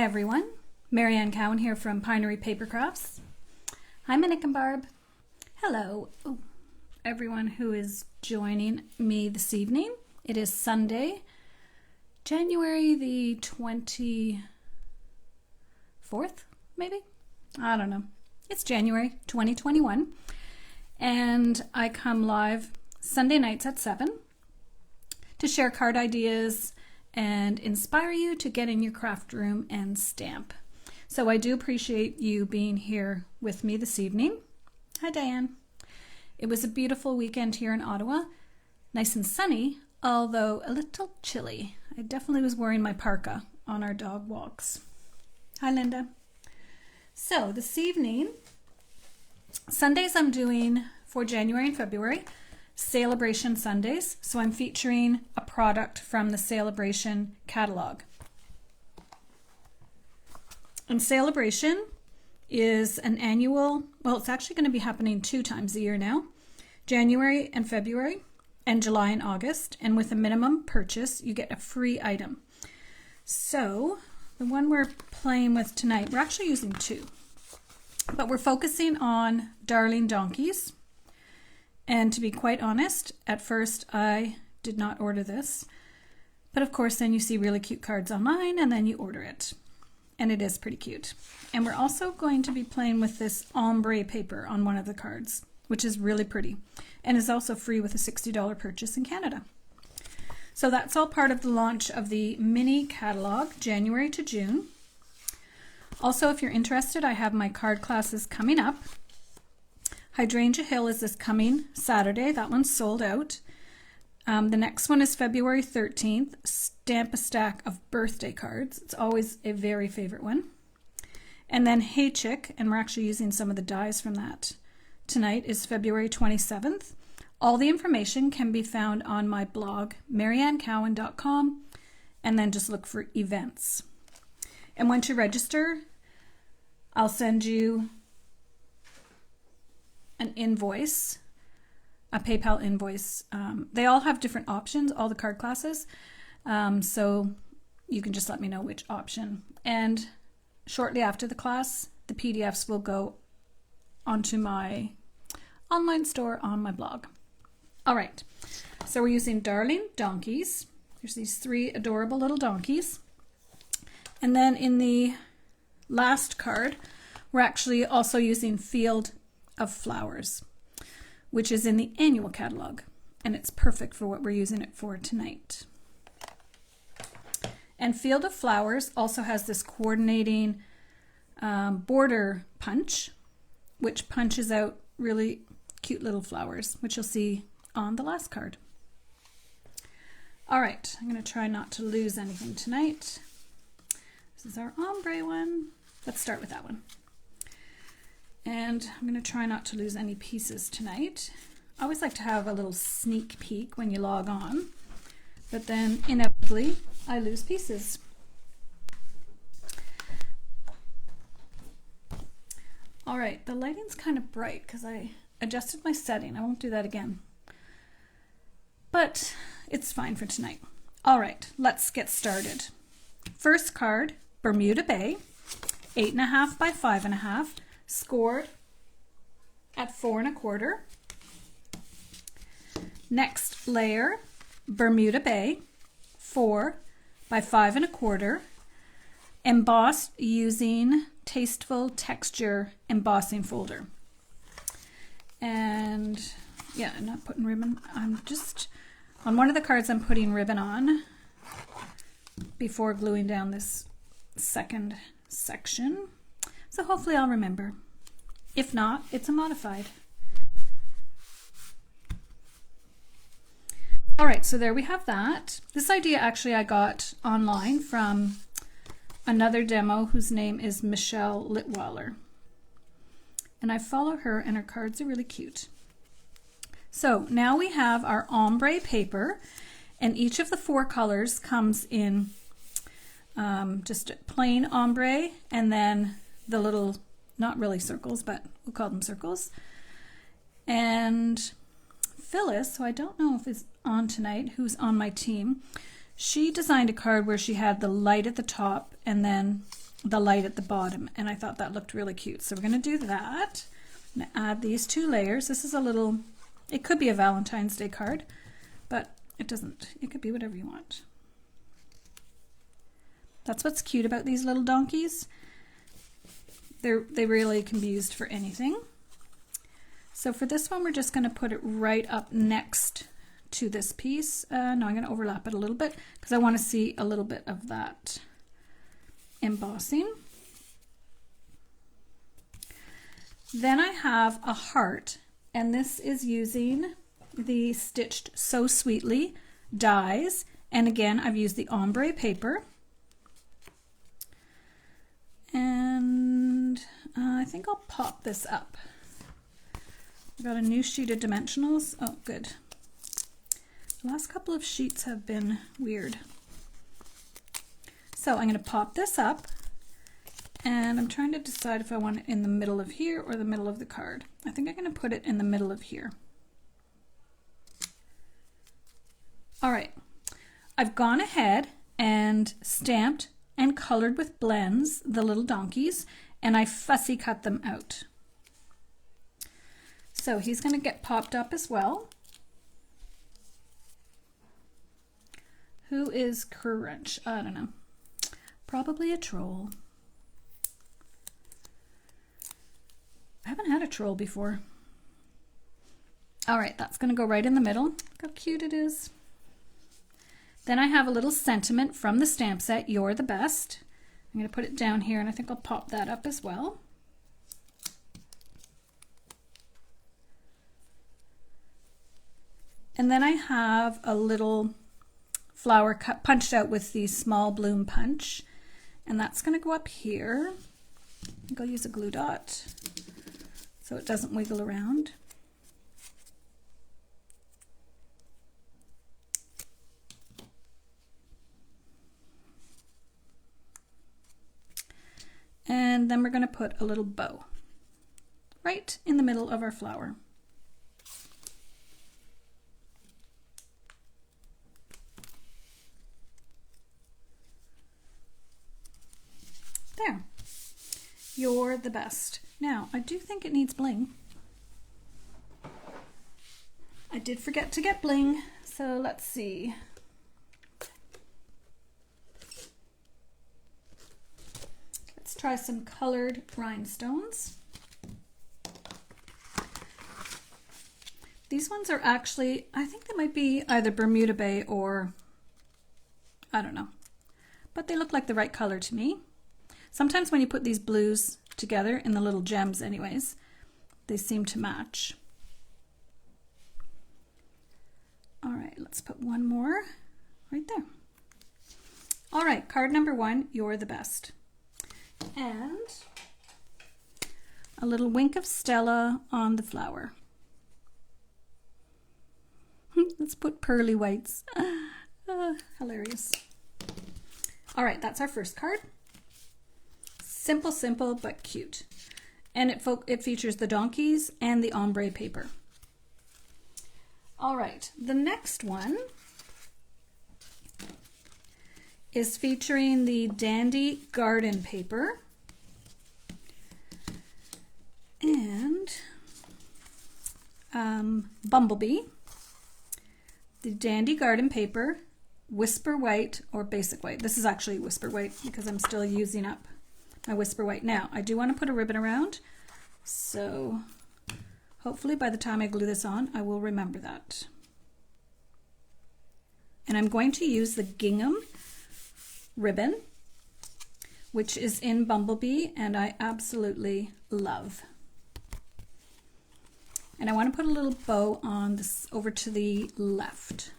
Hi everyone, Marianne Cowan here from Pinery Paper Crafts. Hi Minik and Barb. Hello everyone who is joining me this evening. It is Sunday, January the 24th, maybe? I don't know. It's January 2021 and I come live Sunday nights at 7 to share card ideas and inspire you to get in your craft room and stamp. So I do appreciate you being here with me this evening. Hi Diane. It was a beautiful weekend here in Ottawa. Nice and sunny, although a little chilly. I definitely was wearing my parka on our dog walks. Hi Linda. So this evening, Sundays I'm doing for January and February, Celebration Sundays. So I'm featuring a product from the Celebration catalog. And Celebration is an annual, well, it's actually going to be happening 2 times a year now, January and February, and July and August. And with a minimum purchase, you get a free item. So the one we're playing with tonight, we're actually using 2, but we're focusing on Darling Donkeys. And to be quite honest, at first I did not order this, but of course then you see really cute cards online and then you order it. And it is pretty cute. And we're also going to be playing with this ombre paper on one of the cards, which is really pretty and is also free with a $60 purchase in Canada. So that's all part of the launch of the mini catalog, January to June. Also, if you're interested, I have my card classes coming up. Hydrangea Hill is this coming Saturday. That one's sold out. The next one is February 13th, Stamp a Stack of Birthday Cards. It's always a very favorite one. And then Hey Chick, and we're actually using some of the dies from that tonight, is February 27th. All the information can be found on my blog, mariannecowan.com, and then just look for events. And once you register, I'll send you an invoice, a PayPal invoice. They all have different options, all the card classes. So you can just let me know which option. And shortly after the class, the PDFs will go onto my online store on my blog. All right, so we're using Darling Donkeys. There's these 3 adorable little donkeys. And then in the last card, we're actually also using Field of Flowers, which is in the annual catalog, and it's perfect for what we're using it for tonight. And Field of Flowers also has this coordinating border punch, which punches out really cute little flowers, which you'll see on the last card. All right, I'm going to try not to lose anything tonight. This is our ombre one. Let's start with that one. And I'm going to try not to lose any pieces tonight. I always like to have a little sneak peek when you log on, but then inevitably I lose pieces. All right, the lighting's kind of bright because I adjusted my setting. I won't do that again. But it's fine for tonight. All right, let's get started. First card, Bermuda Bay, 8.5 by 5.5, scored at 4 1/4. Next layer, Bermuda Bay, 4 by 5 1/4, embossed using Tasteful Texture embossing folder. And yeah, I'm not putting ribbon. I'm just, on one of the cards I'm putting ribbon on before gluing down this second section. So hopefully I'll remember. If not, it's a modified. All right, so there we have that. This idea actually I got online from another demo whose name is Michelle Litweiler. And I follow her and her cards are really cute. So now we have our ombre paper, and each of the 4 colors comes in just plain ombre, and then the little, not really circles, but we'll call them circles. And Phyllis, who I don't know if is on tonight, who's on my team, she designed a card where she had the light at the top and then the light at the bottom, and I thought that looked really cute. So we're going to do that. I'm going to add these 2 layers. This is a little, it could be a Valentine's Day card, but it doesn't. It could be whatever you want. That's what's cute about these little donkeys. They really can be used for anything. So for this one, we're just going to put it right up next to this piece. No, I'm going to overlap it a little bit because I want to see a little bit of that embossing. Then I have a heart, and this is using the Stitched So Sweetly dies, and again I've used the ombre paper, and I think I'll pop this up. I've got a new sheet of dimensionals. Oh good, the last couple of sheets have been weird. So I'm going to pop this up, and I'm trying to decide if I want it in the middle of here or the middle of the card. I think I'm going to put it in the middle of here. All right, I've gone ahead and stamped and colored with blends the little donkeys, and I fussy cut them out. So he's going to get popped up as well. Who is Crunch? I don't know. Probably a troll. I haven't had a troll before. All right, that's going to go right in the middle. Look how cute it is. Then I have a little sentiment from the stamp set, You're the Best. I'm going to put it down here, and I think I'll pop that up as well. And then I have a little flower cut punched out with the small bloom punch, and that's going to go up here. I think I'll use a glue dot so it doesn't wiggle around. And then we're going to put a little bow right in the middle of our flower. There. You're the best. Now, I do think it needs bling. I did forget to get bling, so let's see. Let's try some colored rhinestones. These ones are actually, I think they might be either Bermuda Bay or, I don't know, but they look like the right color to me. Sometimes when you put these blues together in the little gems anyways, they seem to match. All right, let's put one more right there. All right, card number 1, You're the Best. And a little wink of Stella on the flower. Let's put pearly whites. Hilarious. All right, that's our first card. Simple, simple, but cute. And it features the donkeys and the ombre paper. All right, the next one is featuring the Dandy Garden paper. And Bumblebee, the Dandy Garden paper, Whisper White or Basic White. This is actually Whisper White because I'm still using up my Whisper White. Now, I do want to put a ribbon around, so hopefully by the time I glue this on, I will remember that. And I'm going to use the gingham ribbon, which is in Bumblebee, and I absolutely love. And I want to put a little bow on this over to the left.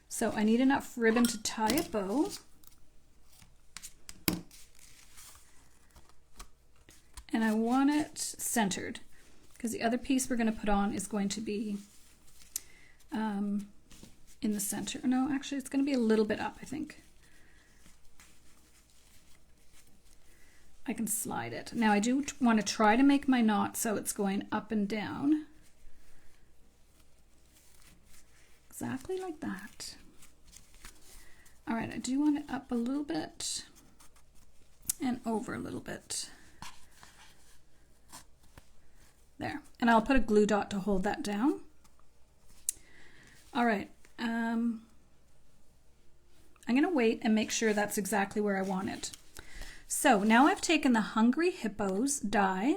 So I need enough ribbon to tie a bow. And I want it centered because the other piece we're going to put on is going to be in the center. No, actually it's going to be a little bit up, I think. I can slide it. Now I do want to try to make my knot so it's going up and down. Exactly like that. All right, I do want it up a little bit. and over a little bit. There. And I'll put a glue dot to hold that down. All right. I'm going to wait and make sure that's exactly where I want it. So now I've taken the Hungry Hippos die.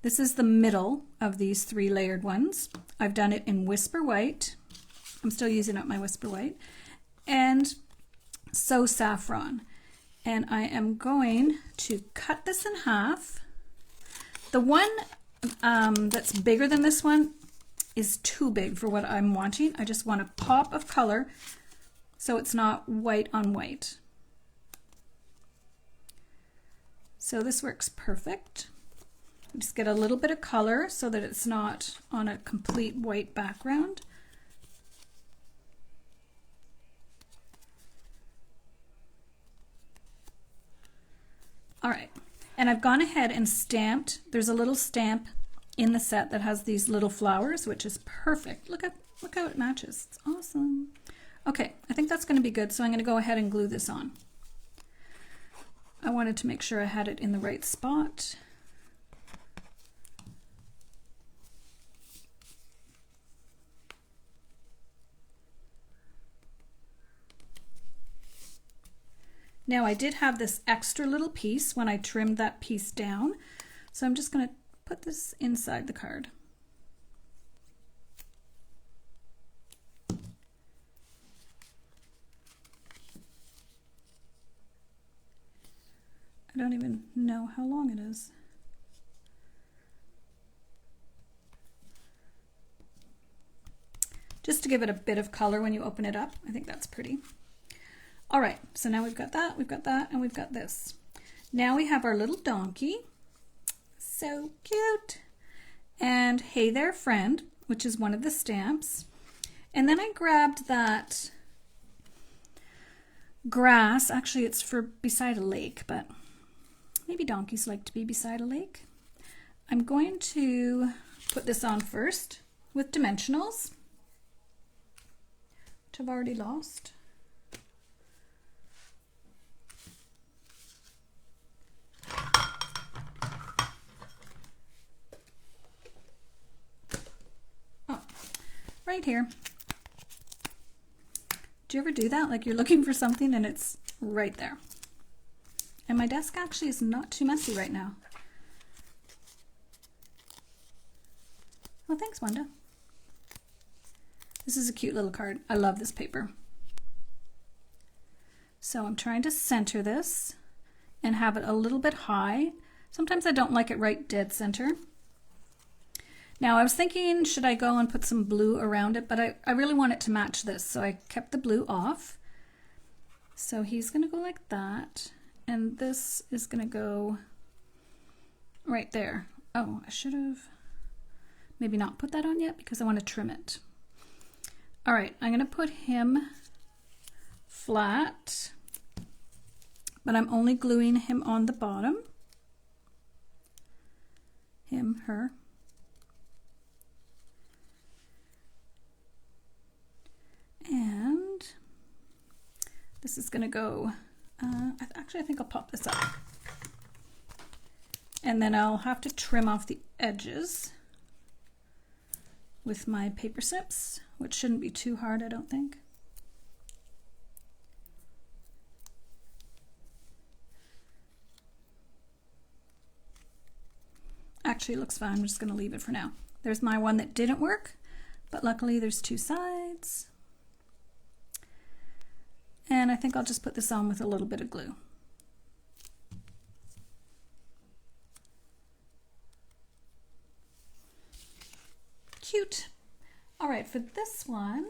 This is the middle of these 3 layered ones. I've done it in Whisper White. I'm still using up my Whisper White. And So Saffron. And I am going to cut this in half. The one that's bigger than this one is too big for what I'm wanting. I just want a pop of color so it's not white on white. So this works perfect. Just get a little bit of color so that it's not on a complete white background. All right, and I've gone ahead and stamped. There's a little stamp in the set that has these little flowers, which is perfect. Look how it matches. It's awesome. Okay, I think that's going to be good, so I'm going to go ahead and glue this on. I wanted to make sure I had it in the right spot. Now I did have this extra little piece when I trimmed that piece down, so I'm just going to put this inside the card. I don't even know how long it is. Just to give it a bit of color when you open it up. I think that's pretty. All right, so now we've got that, and we've got this. Now we have our little donkey. So cute. And Hey There Friend, which is one of the stamps. And then I grabbed that grass. Actually, it's for beside a lake, but maybe donkeys like to be beside a lake. I'm going to put this on first with dimensionals, which I've already lost. Oh, right here. Do you ever do that? Like you're looking for something and it's right there. And my desk actually is not too messy right now. Well, thanks, Wanda. This is a cute little card. I love this paper. So I'm trying to center this and have it a little bit high. Sometimes I don't like it right dead center. Now I was thinking, should I go and put some blue around it? But I really want it to match this, so I kept the blue off. So he's gonna go like that. And this is gonna go right there. Oh, I should have maybe not put that on yet because I want to trim it. All right, I'm gonna put him flat, but I'm only gluing him on the bottom. Him, her. And this is gonna go, actually I think I'll pop this up. And then I'll have to trim off the edges with my paper snips, which shouldn't be too hard, I don't think. Actually, it looks fine. I'm just going to leave it for now. There's my one that didn't work, but luckily there's 2 sides. And I think I'll just put this on with a little bit of glue. Cute. All right, for this one,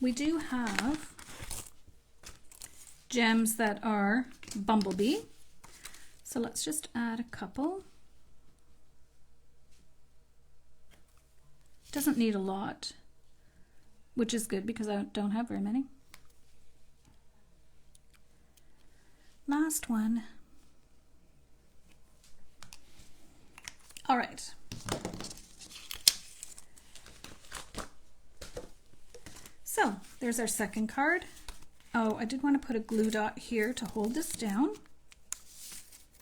we do have gems that are bumblebee. So let's just add a couple. Doesn't need a lot, which is good because I don't have very many. Last one. All right. So there's our second card. Oh, I did want to put a glue dot here to hold this down.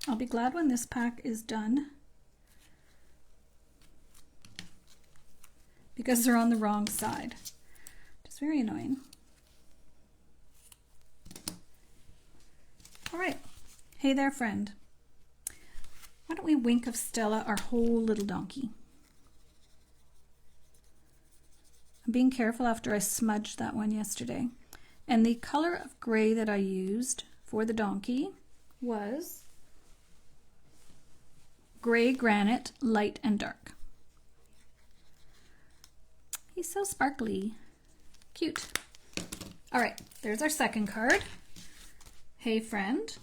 I'll be glad when this pack is done, because they're on the wrong side. It's very annoying. All right. Hey there, friend. Why don't we wink of Stella our whole little donkey? I'm being careful after I smudged that one yesterday. And the color of gray that I used for the donkey was Gray Granite, Light and Dark. He's so sparkly. Cute. All right, there's our second card. Hey, friend.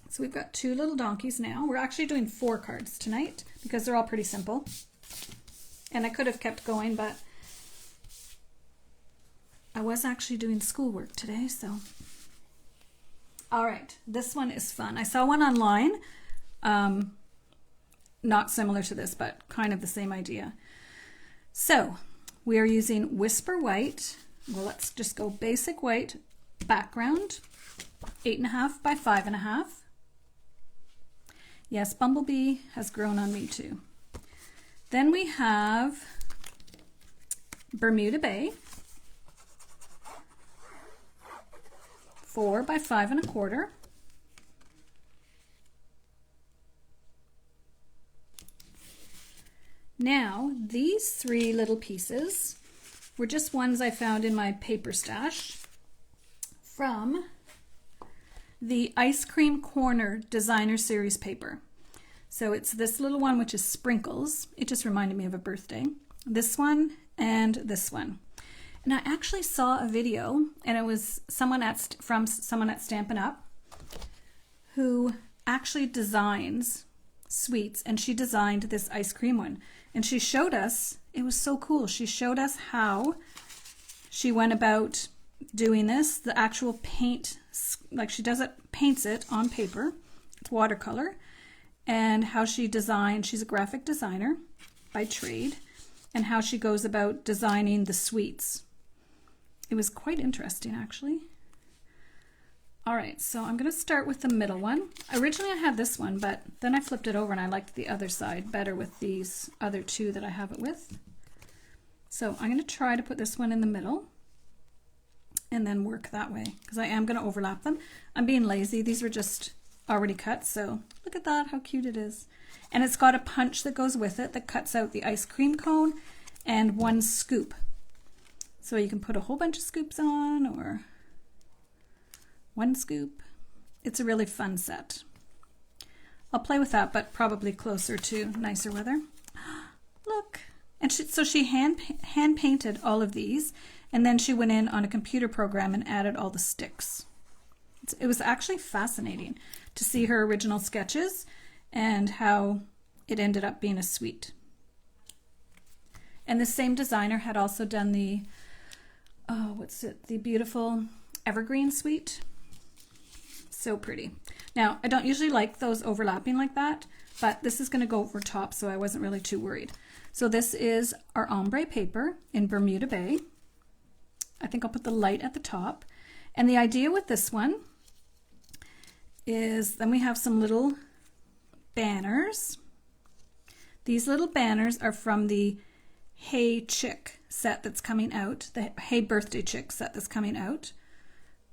So we've got 2 little donkeys now. We're actually doing 4 cards tonight because they're all pretty simple. And I could have kept going, but I was actually doing schoolwork today, so. All right, this one is fun. I saw one online, not similar to this, but kind of the same idea. So we are using Whisper White. Well, let's just go basic white background, 8.5 by 5.5. Yes, Bumblebee has grown on me too. Then we have Bermuda Bay, 4 by 5.25. Now, these 3 little pieces were just ones I found in my paper stash from the Ice Cream Corner Designer Series paper. So it's this little one, which is Sprinkles. It just reminded me of a birthday. This and this one. And I actually saw a video, and it was someone from someone at Stampin' Up! Who actually designs sweets, and she designed this ice cream one. And she showed us, it was so cool. She showed us how she went about doing this, the actual paint, like she does it, paints it on paper, it's watercolor, and how she designed, she's a graphic designer by trade, and how she goes about designing the sweets. It was quite interesting, actually. All right, so I'm going to start with the middle one. Originally I had this one, but then I flipped it over and I liked the other side better with these other 2 that I have it with. So I'm going to try to put this one in the middle and then work that way, because I am going to overlap them. I'm being lazy. These were just already cut, so look at that, how cute it is. And it's got a punch that goes with it that cuts out the ice cream cone and 1 scoop. So you can put a whole bunch of scoops on, or 1 scoop. It's a really fun set. I'll play with that, but probably closer to nicer weather. Look. And so she hand painted all of these, and then she went in on a computer program and added all the sticks. It was actually fascinating to see her original sketches and how it ended up being a sweet. And the same designer had also done the, the beautiful evergreen sweet. So pretty. Now, I don't usually like those overlapping like that, but this is going to go over top, so I wasn't really too worried. So this is our ombre paper in Bermuda Bay. I think I'll put the light at the top. And the idea with this one is then we have some little banners. These little banners are from the Hey Chick set that's coming out, the Hey Birthday Chick set that's coming out.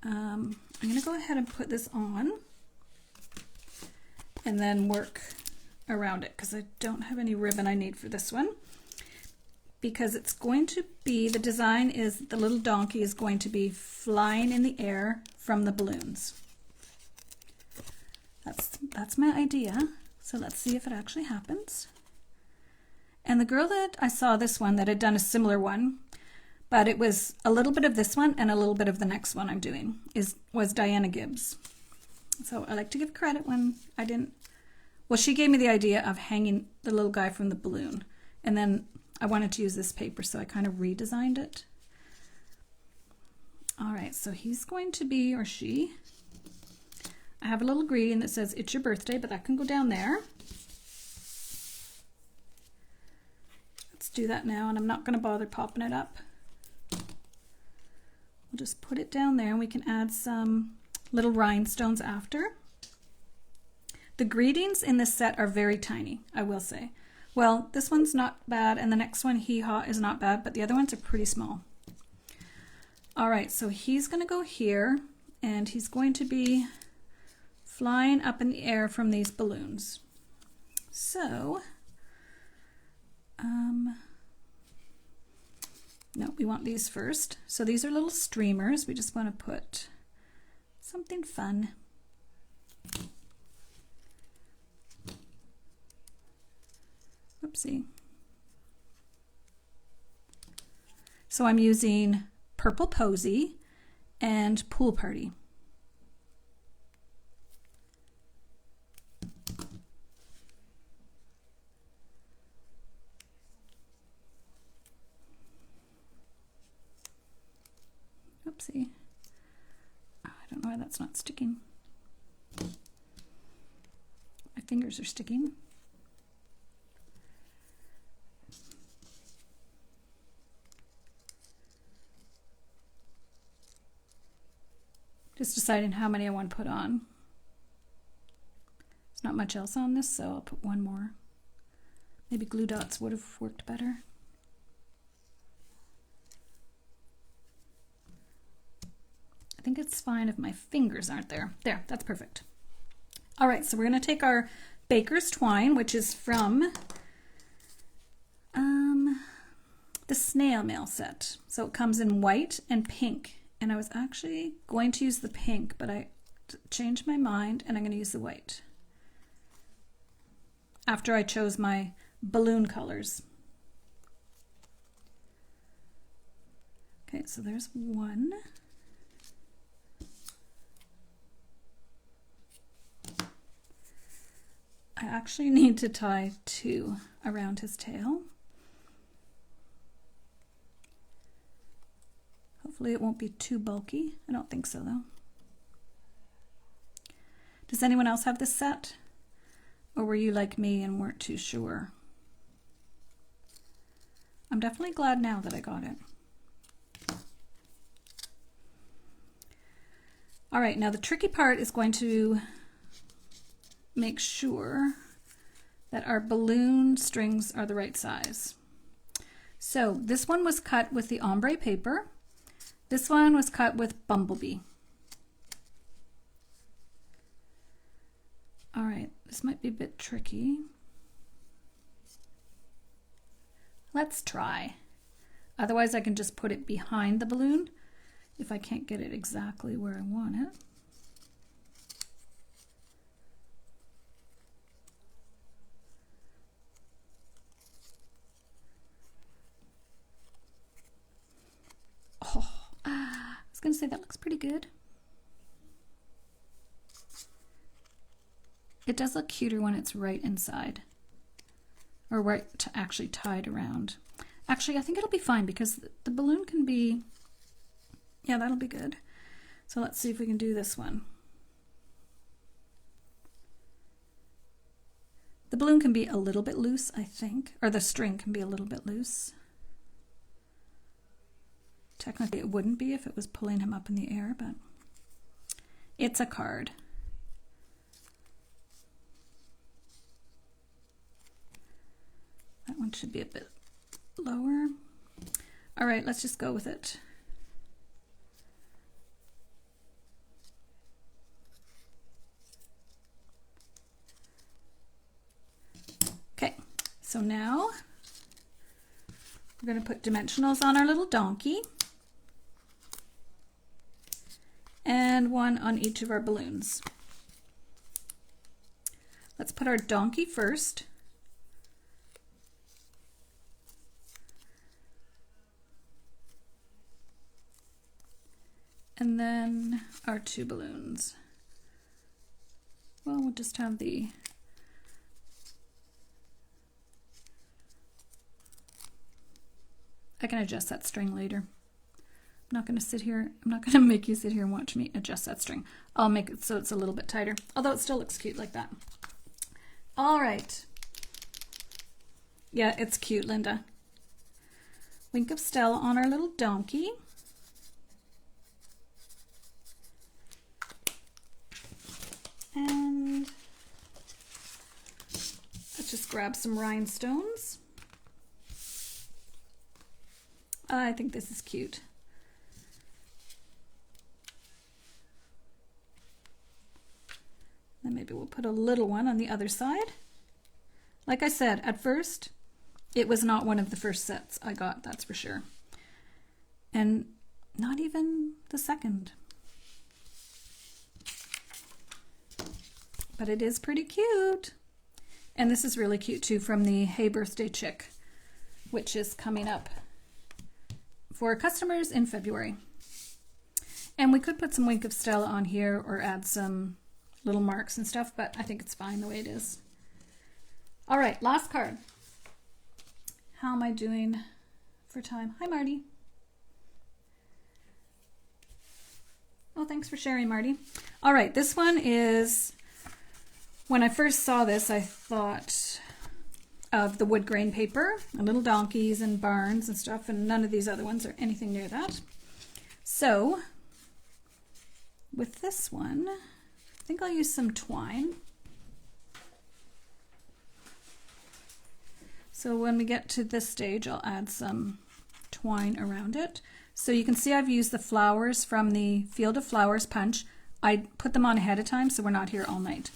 I'm going to go ahead and put this on and then work around it, because I don't have any ribbon I need for this one, because it's going to be, the design is the little donkey is going to be flying in the air from the balloons. That's my idea. So let's see if it actually happens. And the girl that I saw this one that had done a similar one, but it was a little bit of this one and a little bit of the next one I'm doing, was Diana Gibbs. So I like to give credit when I didn't. Well, she gave me the idea of hanging the little guy from the balloon, and then I wanted to use this paper, so I kind of redesigned it. All right, so he's going to be, or she, I have a little greeting that says it's your birthday, but that can go down there. Let's do that now, and I'm not going to bother popping it up. We'll just put it down there and we can add some little rhinestones after. The greetings in this set are very tiny, I will say. Well, this one's not bad, and the next one, Hee Haw, is not bad, but the other ones are pretty small. All right, so he's going to go here, and he's going to be flying up in the air from these balloons. So, no, we want these first. So these are little streamers. We just want to put something fun. Oopsie. So I'm using Purple Posy and Pool Party. Oopsie. I don't know why that's not sticking. My fingers are sticking. Just deciding how many I want to put on. There's not much else on this, so I'll put one more. Maybe glue dots would have worked better. I think it's fine if my fingers aren't there. There, that's perfect. All right, so we're going to take our Baker's Twine, which is from the Snail Mail set. So it comes in white and pink. And I was actually going to use the pink, but I changed my mind and I'm going to use the white after I chose my balloon colors. Okay, so there's one. I actually need to tie two around his tail. Hopefully it won't be too bulky. I don't think so though. Does anyone else have this set? Or were you like me and weren't too sure? I'm definitely glad now that I got it. All right, now the tricky part is going to make sure that our balloon strings are the right size. So this one was cut with the ombre paper. This one was cut with Bumblebee. All right, this might be a bit tricky. Let's try. Otherwise I can just put it behind the balloon if I can't get it exactly where I want it. I was going to say that looks pretty good. It does look cuter when it's right inside, or right actually tied around. Actually, I think it'll be fine because the balloon can be, yeah, that'll be good. So let's see if we can do this one. The balloon can be a little bit loose, I think, or the string can be a little bit loose. Technically it wouldn't be if it was pulling him up in the air, but it's a card. That one should be a bit lower. All right, let's just go with it. Okay, so now we're going to put dimensionals on our little donkey. And one on each of our balloons. Let's put our donkey first. And then our two balloons. Well, we'll just have the I can adjust that string later. I'm not going to sit here. I'm not going to make you sit here and watch me adjust that string. I'll make it so it's a little bit tighter, although it still looks cute like that. All right. Yeah, it's cute, Linda. Wink of Stella on our little donkey. grab some rhinestones. I think this is cute. Then maybe we'll put a little one on the other side. Like I said, at first, it was not one of the first sets I got, that's for sure. And not even the second. But it is pretty cute. And this is really cute too, from the Hey Birthday Chick, which is coming up for customers in February. And we could put some Wink of Stella on here or add some little marks and stuff, but I think it's fine the way it is. All right, last card. How am I doing for time? Hi, Marty. Oh, thanks for sharing, Marty. All right, this one is, when I first saw this, I thought of the wood grain paper, and little donkeys and barns and stuff, and none of these other ones are anything near that. So, with this one, I think I'll use some twine. So when we get to this stage, I'll add some twine around it. So you can see I've used the flowers from the Field of Flowers punch. I put them on ahead of time so we're not here all night.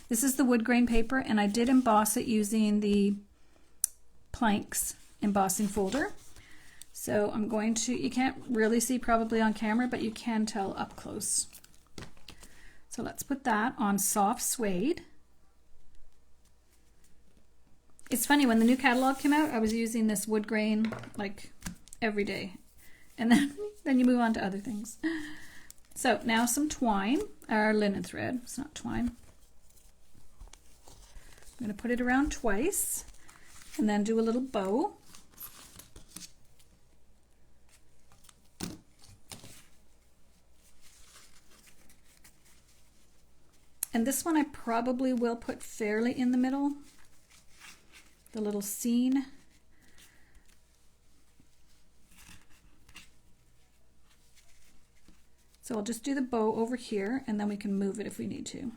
This is the wood grain paper, and I did emboss it using the Planks embossing folder. So I'm going to, you can't really see probably on camera, but you can tell up close. So let's put that on soft suede. It's funny, when the new catalog came out, I was using this wood grain like every day. And then you move on to other things. So now some twine, or linen thread, it's not twine. I'm going to put it around twice and then do a little bow. And this one I probably will put fairly in the middle. The little scene. So I'll just do the bow over here, and then we can move it if we need to.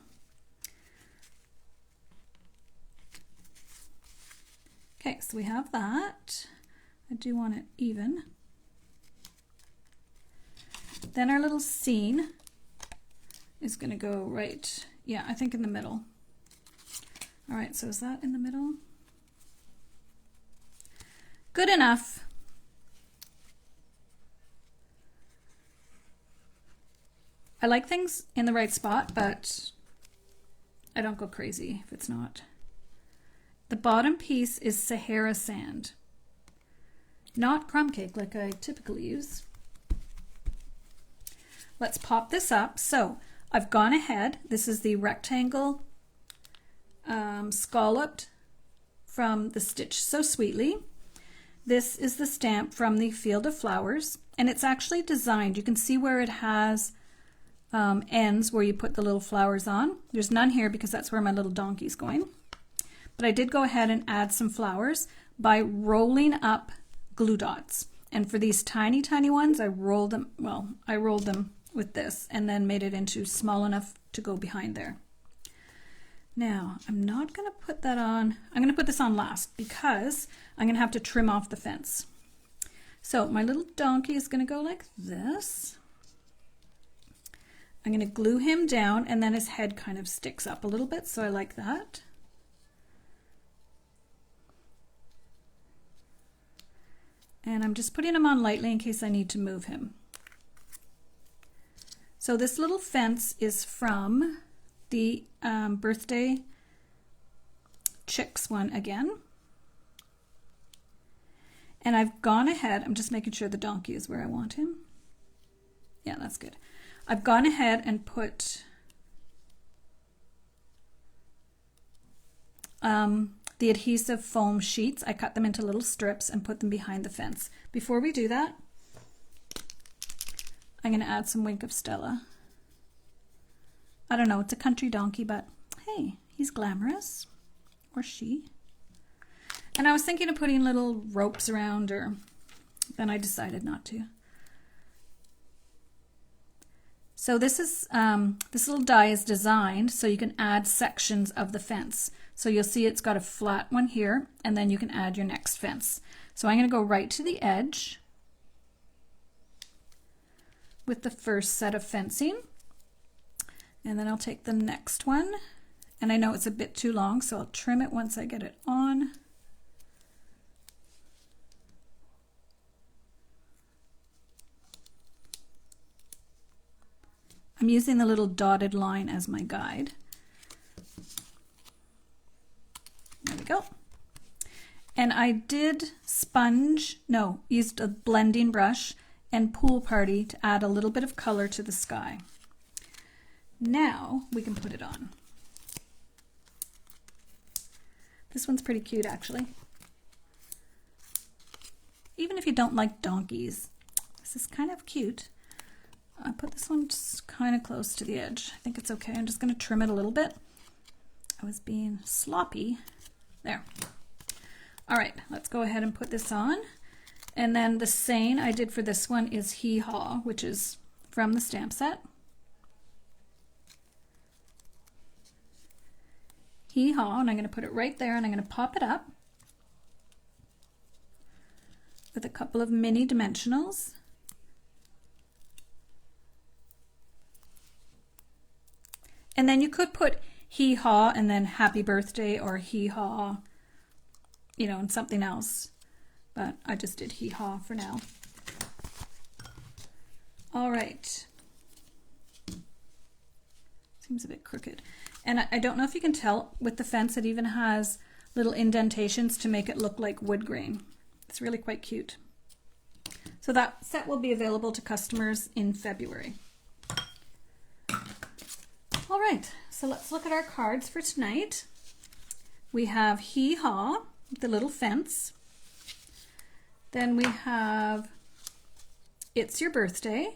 Okay, so we have that. I do want it even. Then our little scene is going to go right, yeah, I think in the middle. All right, so is that in the middle? Good enough. I like things in the right spot, but I don't go crazy if it's not. The bottom piece is Sahara sand, not crumb cake like I typically use. Let's pop this up. So I've gone ahead. This is the rectangle scalloped from the Stitch So Sweetly. This is the stamp from the Field of Flowers, and it's actually designed. You can see where it has ends where you put the little flowers on. There's none here because that's where my little donkey's going. But I did go ahead and add some flowers by rolling up glue dots. And for these tiny, tiny ones, I rolled them with this and then made it into small enough to go behind there. Now, I'm not going to put that on. I'm going to put this on last because I'm going to have to trim off the fence. So my little donkey is going to go like this. I'm going to glue him down, and then his head kind of sticks up a little bit, so I like that. And I'm just putting him on lightly in case I need to move him. So this little fence is from the Birthday Chicks one again. And I've gone ahead, I'm just making sure the donkey is where I want him. Yeah, that's good. I've gone ahead and put the adhesive foam sheets. I cut them into little strips and put them behind the fence. Before we do that, I'm going to add some Wink of Stella. I don't know, it's a country donkey, but hey, he's glamorous, or she. And I was thinking of putting little ropes around, or then I decided not to. So this is this little die is designed so you can add sections of the fence. So you'll see it's got a flat one here, and then you can add your next fence. So I'm going to go right to the edge with the first set of fencing, and then I'll take the next one, and I know it's a bit too long, so I'll trim it once I get it on. I'm using the little dotted line as my guide. There we go. And I did used a blending brush and Pool Party to add a little bit of color to the sky. Now we can put it on. This one's pretty cute, actually. Even if you don't like donkeys, this is kind of cute. I put this one just kind of close to the edge. I think it's okay. I'm just going to trim it a little bit. I was being sloppy. There. All right, let's go ahead and put this on. And then the saying I did for this one is hee haw, which is from the stamp set. Hee haw, and I'm going to put it right there, and I'm going to pop it up with a couple of mini dimensionals. And then you could put hee haw and then happy birthday, or hee haw, you know, and something else. But I just did hee haw for now. All right. Seems a bit crooked. And I don't know if you can tell with the fence, it even has little indentations to make it look like wood grain. It's really quite cute. So that set will be available to customers in February. All right, so let's look at our cards for tonight. We have hee haw, the little fence. Then we have It's Your Birthday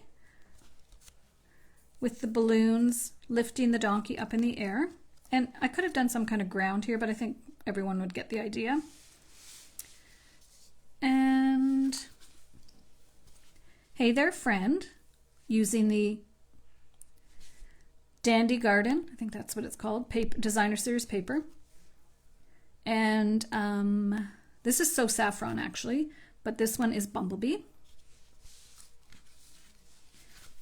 with the balloons lifting the donkey up in the air. And I could have done some kind of ground here, but I think everyone would get the idea. And Hey There Friend, using the Dandy Garden, I think that's what it's called, paper, designer series paper. And this is So Saffron, actually, but this one is Bumblebee.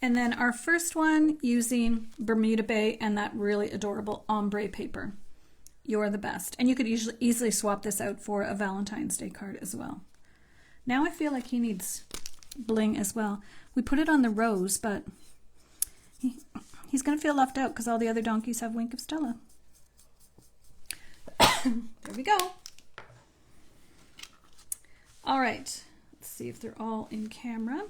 And then our first one using Bermuda Bay and that really adorable ombre paper. You're the best. And you could easily swap this out for a Valentine's Day card as well. Now I feel like he needs bling as well. We put it on the rose, but he's going to feel left out because all the other donkeys have Wink of Stella. There we go. All right. Let's see if they're all in camera.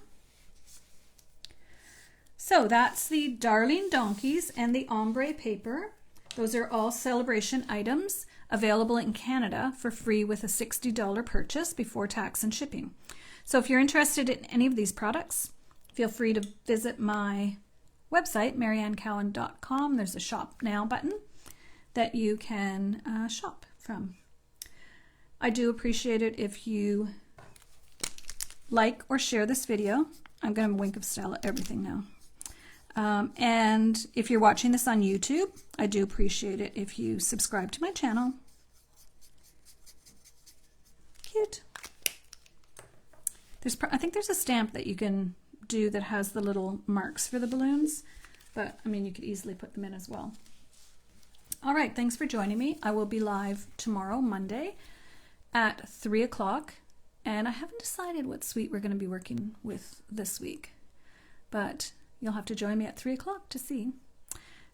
So that's the Darling Donkeys and the ombre paper. Those are all celebration items available in Canada for free with a $60 purchase before tax and shipping. So if you're interested in any of these products, feel free to visit my website, mariannecowan.com. There's a shop now button that you can shop from. I do appreciate it if you like or share this video. I'm going to Wink of Stella everything now. And if you're watching this on YouTube, I do appreciate it if you subscribe to my channel. Cute. I think there's a stamp that you can do that has the little marks for the balloons, but I mean, you could easily put them in as well. All right, thanks for joining me. I will be live tomorrow, Monday, at 3 o'clock, and I haven't decided what suite we're going to be working with this week, but you'll have to join me at 3 o'clock to see.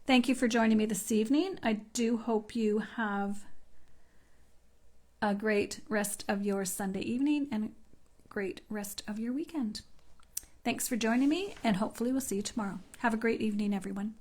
Thank you for joining me this evening. I do hope you have a great rest of your Sunday evening and a great rest of your weekend. Thanks for joining me, and hopefully we'll see you tomorrow. Have a great evening, everyone.